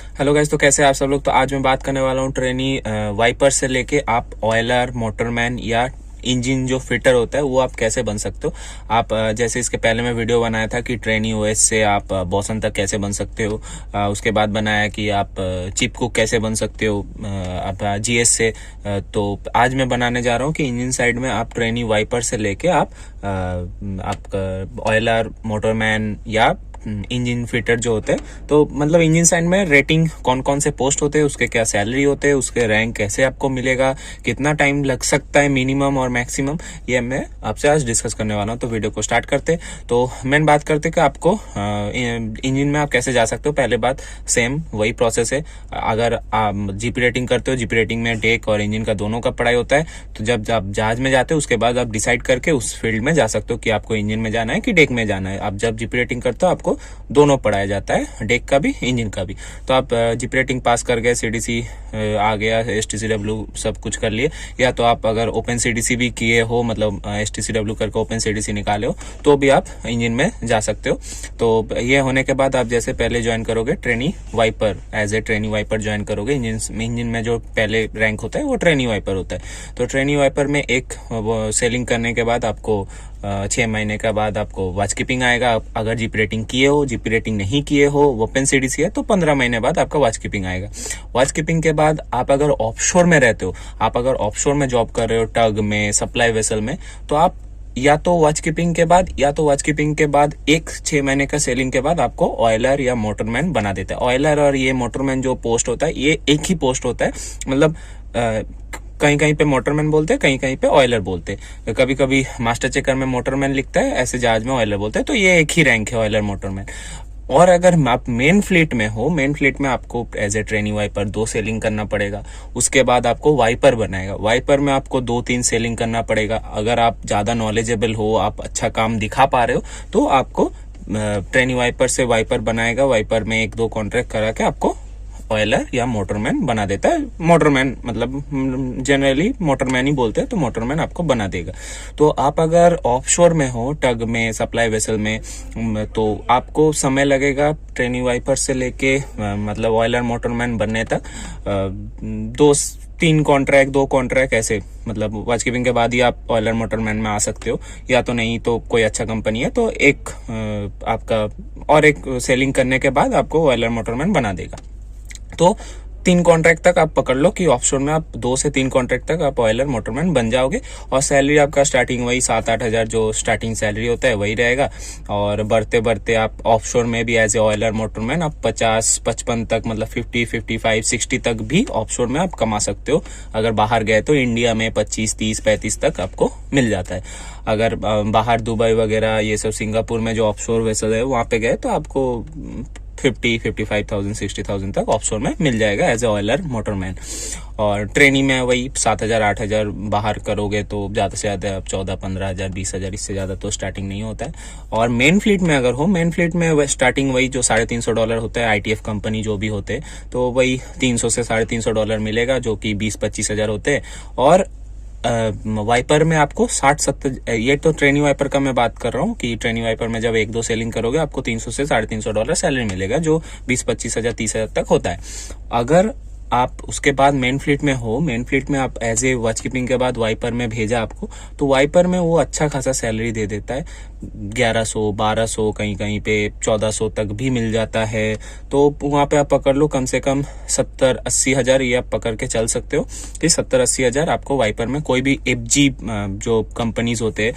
Hello guys, तो कैसे हैं आप सब लोग। तो आज मैं बात करने वाला हूँ ट्रेनी वाइपर से लेके आप ऑयलर, मोटरमैन या इंजन जो फिटर होता है वो आप कैसे बन सकते हो। आप जैसे इसके पहले मैं वीडियो बनाया था कि ट्रेनी ओएस से आप बॉसन तक कैसे बन सकते हो। उसके बाद बनाया कि आप चिप कुक कैसे बन सकते हो आप जीएस से। तो आज मैं बनाने जा रहा हूँ कि इंजन साइड में आप ट्रेनी वाइपर से लेके आप ऑयलर, मोटरमैन या इंजन फिटर जो होते हैं, तो मतलब इंजन साइड में रेटिंग कौन कौन से पोस्ट होते हैं, उसके क्या सैलरी होते हैं, उसके रैंक कैसे आपको मिलेगा, कितना टाइम लग सकता है मिनिमम और मैक्सिमम, ये मैं आपसे आज डिस्कस करने वाला हूँ। तो वीडियो को स्टार्ट करते। तो मेन बात करते कि आपको इंजन में आप कैसे जा सकते हो। पहले बात, सेम वही प्रोसेस है। अगर आप जीपी रेटिंग करते हो, जीपी रेटिंग में डेक और इंजन का दोनों का पढ़ाई होता है। तो जब आप जहाज में जाते हो उसके बाद आप डिसाइड करके उस फील्ड में जा सकते हो कि आपको इंजन में जाना है कि डेक में जाना है। आप जब जीपी रेटिंग करते हो आपको दोनों पढ़ाया जाता है, डेक का भी इंजन का भी। तो आप जीपी रेटिंग पास कर गए, सीडीसी आ गया, एसटीसीडब्ल्यू सब कुछ कर लिए, या तो आप अगर ओपन सीडीसी भी किए हो, मतलब एसटीसीडब्ल्यू करके ओपन सीडीसी निकाले हो, तो भी आप इंजन में जा सकते हो। तो ये होने के बाद आप जैसे पहले ज्वाइन करोगे trainee wiper, as a trainee wiper join करोगे। इंजन में जो पहले रैंक होता है वो ट्रेनी वाइपर होता है। तो ट्रेनी वाइपर में एक सेलिंग करने के बाद आपको 6 महीने के बाद आपको वॉच कीपिंग आएगा। अगर जीपी रेटिंग किए हो, जीपी रेटिंग नहीं किए हो, ओपन सीडीसी है, तो 15 महीने बाद आपका वॉच कीपिंग आएगा। वॉच कीपिंग के बाद आप अगर ऑफशोर में रहते हो, आप अगर ऑफशोर में जॉब कर रहे हो, टग में, सप्लाई वेसल में, तो आप या तो वॉच कीपिंग के बाद या तो वॉच कीपिंग के बाद 6 महीने का सेलिंग के बाद आपको ऑयलर या मोटरमैन बना देता है। ऑयलर और ये मोटरमैन जो पोस्ट होता है, ये एक ही पोस्ट होता है। मतलब कहीं कहीं पे मोटरमैन बोलते हैं, कहीं कहीं पे ऑयलर बोलते हैं। कभी कभी मास्टर चेकर में मोटरमैन लिखता है, ऐसे जहाज में ऑयलर बोलते हैं। तो ये एक ही रैंक है, ऑयलर मोटरमैन। और अगर आप मेन फ्लीट में हो, मेन फ्लीट में आपको as a trainee wiper 2 sailing करना पड़ेगा। उसके बाद आपको वाइपर बनाएगा। वाइपर में आपको 2-3 सेलिंग करना पड़ेगा। अगर आप ज्यादा नॉलेजेबल हो, आप अच्छा काम दिखा पा रहे हो, तो आपको ट्रेनी वाइपर से वाइपर बनाएगा। वाइपर में 1-2 कॉन्ट्रैक्ट करा के आपको ऑयलर या मोटरमैन बना देता है। मोटरमैन मतलब जनरली मोटरमैन ही बोलते हैं, तो मोटरमैन आपको बना देगा। तो आप अगर ऑफशोर में हो, टग में, सप्लाई वेसल में, तो आपको समय लगेगा ट्रेनी वाइपर से लेके मतलब ऑयलर मोटरमैन बनने तक 2-3 कॉन्ट्रैक्ट, 2 कॉन्ट्रैक्ट ऐसे। मतलब वॉच कीपिंग के बाद ही आप ऑयलर मोटरमैन में आ सकते हो, या तो नहीं तो कोई अच्छा कंपनी है तो एक आपका और एक सेलिंग करने के बाद आपको ऑयलर मोटरमैन बना देगा। तो 3 कॉन्ट्रैक्ट तक आप पकड़ लो कि ऑफशोर में आप 2 से 3 कॉन्ट्रैक्ट तक आप ऑयलर मोटरमैन बन जाओगे। और सैलरी आपका स्टार्टिंग वही 7-8 हजार जो स्टार्टिंग सैलरी होता है वही रहेगा। और बढ़ते बढ़ते आप ऑफशोर में भी एज ए ऑयलर मोटरमैन आप 50-55 तक, मतलब 50-55-60 तक भी ऑफशोर में आप कमा सकते हो। अगर बाहर गए तो इंडिया में 25-30-35 तक आपको मिल जाता है। अगर बाहर दुबई वगैरह ये सब, सिंगापुर में जो ऑफशोर वेसल है वहां पे गए तो आपको 50-55,000 60,000 तक ऑफशोर में मिल जाएगा एज ए ऑयलर मोटरमैन। और ट्रेनी में वही 7,000-8,000 बाहर करोगे तो ज्यादा से ज्यादा 14-15,000 20,000, इससे ज्यादा तो स्टार्टिंग नहीं होता है। और मेन फ्लीट में अगर हो, मेन फ्लीट में स्टार्टिंग वही जो $350 होता है, आईटीएफ कंपनी जो भी होते हैं, तो वही 300 से $350 मिलेगा, जो कि 20-25 हजार होते हैं। और वाइपर में आपको 60-70, ये तो ट्रेनी वाइपर का मैं बात कर रहा हूँ कि ट्रेनी वाइपर में जब 1-2 सेलिंग करोगे आपको 300 से $350 सैलरी मिलेगा, जो 20-25 हजार 30 हजार तक होता है। अगर आप उसके बाद मेन फ्लीट में हो, मेन फ्लीट में आप एज ए वॉच कीपिंग के बाद वाइपर में भेजा आपको, तो वाइपर में वो अच्छा खासा सैलरी दे देता है। 1100-1200, कहीं कहीं पे 1400 तक भी मिल जाता है। तो वहां पे आप पकड़ लो कम से कम 70-80 हजार, ये आप पकड़ के चल सकते हो कि 70-80 हजार आपको वाइपर में कोई भी एफजी जो कंपनीज होते हैं,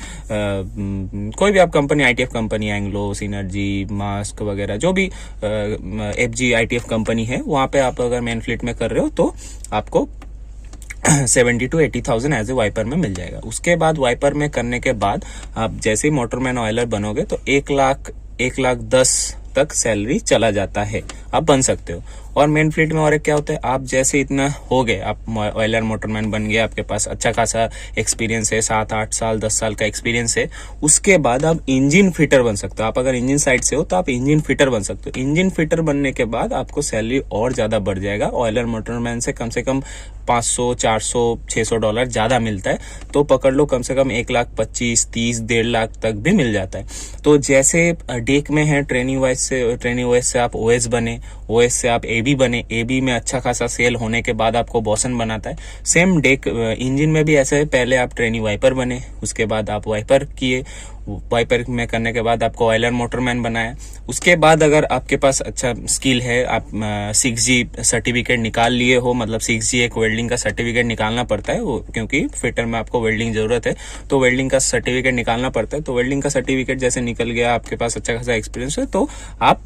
कोई भी आप company, ITF company, Anglo, synergy, mask वगैरह, जो भी एफजी आईटीएफ कंपनी है, वहां पे आप अगर मेन फ्लीट में कर रहे हो तो आपको 70,000-80,000 एज ए वाइपर में मिल जाएगा। उसके बाद वाइपर में करने के बाद आप जैसे ही मोटरमैन ऑयलर बनोगे तो 1,10,000 तक सैलरी चला जाता है, आप बन सकते हो। और मेन फ्लीट में और एक क्या होता है, आप जैसे इतना हो गए, आप ऑयलर मोटरमैन बन गए, आपके पास अच्छा खासा एक्सपीरियंस है, 7-8 साल 10 साल का एक्सपीरियंस है, उसके बाद आप इंजन फिटर बन सकते हो। आप अगर इंजन साइड से हो तो आप इंजन फिटर बन सकते हो। इंजन फिटर बनने के बाद आपको सैलरी और ज्यादा बढ़ जाएगा। ऑयलर मोटरमैन से कम 500 400 $600 ज़्यादा मिलता है, तो पकड़ लो कम से कम 1,25,000 30 1,50,000 तक भी मिल जाता है। तो जैसे डेक में है ट्रेनिंग ओएस से आप ओएस बने, ओएस से आप एबी बने, एबी में अच्छा खासा सेल होने के बाद आपको बॉसन बनाता है। सेम डेक इंजन में भी ऐसे है, पहले आप ट्रेनिंग वाइपर बने, उसके बाद आप वाइपर किए, वाइपर में करने के बाद आपको ऑयलर मोटरमैन बनाया। उसके बाद अगर आपके पास अच्छा स्किल है, आप 6G सर्टिफिकेट निकाल लिए हो, मतलब 6G एक वेल्डिंग का सर्टिफिकेट निकालना पड़ता है वो, क्योंकि फिटर में आपको वेल्डिंग जरूरत है, तो वेल्डिंग का सर्टिफिकेट निकालना पड़ता है। तो वेल्डिंग का सर्टिफिकेट जैसे निकल गया, आपके पास अच्छा खासा एक्सपीरियंस है, तो आप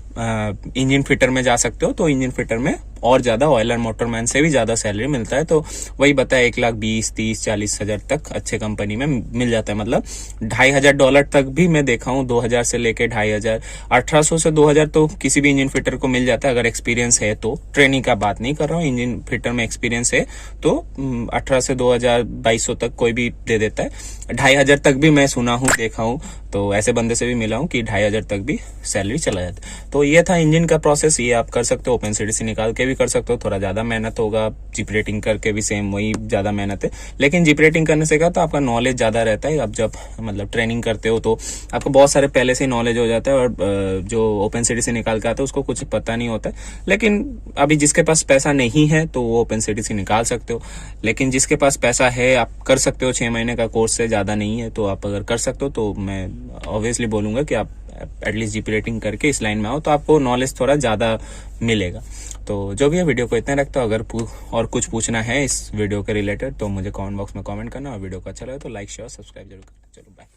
इंजन फिटर में जा सकते हो। तो इंजन फिटर में और ज्यादा ऑयलर मोटरमैन से भी ज्यादा सैलरी मिलता है। तो वही बताया, 1,20,000 30 40 हजार तक अच्छे कंपनी में मिल जाता है। मतलब $2,500 तक भी मैं देखा हूँ, 2,000 से लेके 2,500, 1,800 से 2,000 तो किसी भी इंजन फिटर को मिल जाता है अगर एक्सपीरियंस है तो। ट्रेनिंग का बात नहीं कर रहा हूँ, इंजन फिटर में एक्सपीरियंस है तो 18 से 2,000 2,200 तक कोई भी दे देता है। 2,500 तक भी मैं सुना हूँ, देखा हूँ, तो ऐसे बंदे से भी मिला हूँ कि 2,500 तक भी सैलरी चला जाता है। तो ये था इंजन का प्रोसेस, ये आप कर सकते हो। OpenCDC निकाल के भी कर सकते हो, थोड़ा ज्यादा मेहनत होगा। जीप रेटिंग करके भी सेम वही ज्यादा मेहनत है, लेकिन जीप रेटिंग करने से क्या तो आपका नॉलेज ज्यादा रहता है। आप जब मतलब ट्रेनिंग करते हो तो आपको बहुत सारे पहले से नॉलेज हो जाता है, और जो OpenCDC निकाल के आता है उसको कुछ पता नहीं होता है। लेकिन अभी जिसके पास पैसा नहीं है तो वो OpenCDC निकाल सकते हो, लेकिन जिसके पास पैसा है आप कर सकते हो। 6 महीने का कोर्स है, ज्यादा नहीं है, तो आप अगर कर सकते हो तो मैं ऑब्वियसली बोलूंगा कि आप एटलीस्ट जीपी रेटिंग करके इस लाइन में आओ, तो आपको नॉलेज थोड़ा ज्यादा मिलेगा। तो जो भी है, वीडियो को इतना रखता हूँ। अगर और कुछ पूछना है इस वीडियो के रिलेटेड तो मुझे कमेंट बॉक्स में कमेंट करना, और वीडियो को अच्छा लगे तो लाइक शेयर सब्सक्राइब जरूर करना। चलो बाय।